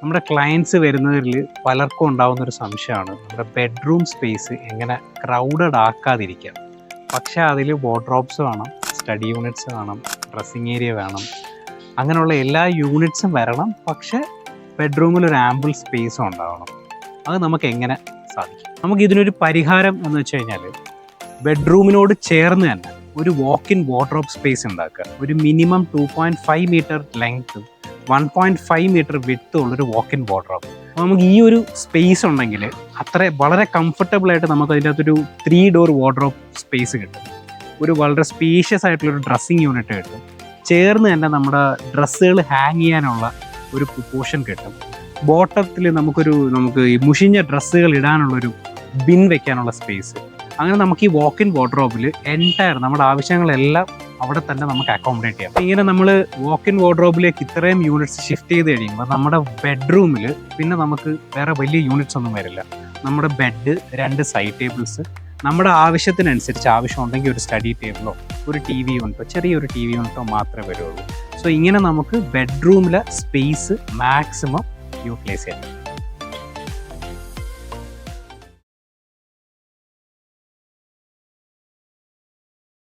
നമ്മുടെ ക്ലയൻസ് വരുന്നതിൽ പലർക്കും ഉണ്ടാകുന്ന ഒരു സംശയമാണ് നമ്മുടെ ബെഡ്റൂം സ്പേസ് എങ്ങനെ ക്രൗഡഡ് ആക്കാതിരിക്കുക. പക്ഷേ അതിൽ വാർഡ്രോബ്സ് വേണം, സ്റ്റഡി യൂണിറ്റ്സ് വേണം, ഡ്രസ്സിങ് ഏരിയ വേണം, അങ്ങനെയുള്ള എല്ലാ യൂണിറ്റ്സും വരണം. പക്ഷേ ബെഡ്റൂമിൽ ഒരു ആമ്പിൾ സ്പേസും ഉണ്ടാവണം. അത് നമുക്ക് എങ്ങനെ സാധിക്കും? നമുക്ക് ഇതിനൊരു പരിഹാരം എന്ന് വെച്ച് കഴിഞ്ഞാൽ ബെഡ്റൂമിനോട് ചേർന്ന് തന്നെ ഒരു വാക്ക് ഇൻ വാർഡ്രോബ് സ്പേസ് ഉണ്ടാക്കുക. ഒരു മിനിമം 2.5 മീറ്റർ ലെങ്ത്തും 1.5 മീറ്റർ വിഡ്ത്തും ഉള്ളൊരു വാക്ക് ഇൻ വാർഡ്രോബ്. അപ്പോൾ നമുക്ക് ഈ ഒരു സ്പേസ് ഉണ്ടെങ്കിൽ വളരെ കംഫർട്ടബിൾ ആയിട്ട് നമുക്ക് അതിൻ്റെ അകത്തൊരു 3 ഡോർ വാർഡ്രോബ് സ്പേസ് കിട്ടും. ഒരു വളരെ സ്പേഷ്യസ് ആയിട്ടുള്ളൊരു ഡ്രസ്സിങ് യൂണിറ്റ് കിട്ടും. ചേർന്ന് തന്നെ നമ്മുടെ ഡ്രസ്സുകൾ ഹാങ് ചെയ്യാനുള്ള ഒരു പോർഷൻ കിട്ടും. ബോട്ടത്തിൽ നമുക്ക് ഈ മുഷിഞ്ഞ ഡ്രസ്സുകൾ ഇടാനുള്ളൊരു ബിൻ വെക്കാനുള്ള സ്പേസ്. അങ്ങനെ നമുക്ക് ഈ വാക്ക് ഇൻ വാർഡ്രോബിൽ എൻറ്റയർ നമ്മുടെ ആവശ്യങ്ങളെല്ലാം അവിടെ തന്നെ നമുക്ക് അക്കോമഡേറ്റ് ചെയ്യാം. ഇങ്ങനെ നമ്മൾ വാക്ക് ഇൻ വാർഡ്രോബിലേക്ക് ഇത്രയും യൂണിറ്റ്സ് ഷിഫ്റ്റ് ചെയ്ത് കഴിയുമ്പോൾ നമ്മുടെ ബെഡ്റൂമിൽ പിന്നെ നമുക്ക് വേറെ വലിയ യൂണിറ്റ്സ് ഒന്നും വരില്ല. നമ്മുടെ ബെഡ്, 2 സൈഡ് ടേബിൾസ്, നമ്മുടെ ആവശ്യത്തിനനുസരിച്ച് ആവശ്യമുണ്ടെങ്കിൽ ഒരു സ്റ്റഡി ടേബിളോ ഒരു TV യൂണിറ്റോ ചെറിയൊരു TV യൂണിറ്റോ മാത്രമേ വരുള്ളൂ. സോ ഇങ്ങനെ നമുക്ക് ബെഡ്റൂമിലെ സ്പേസ് മാക്സിമം യൂട്ടിലൈസ് ചെയ്യാം.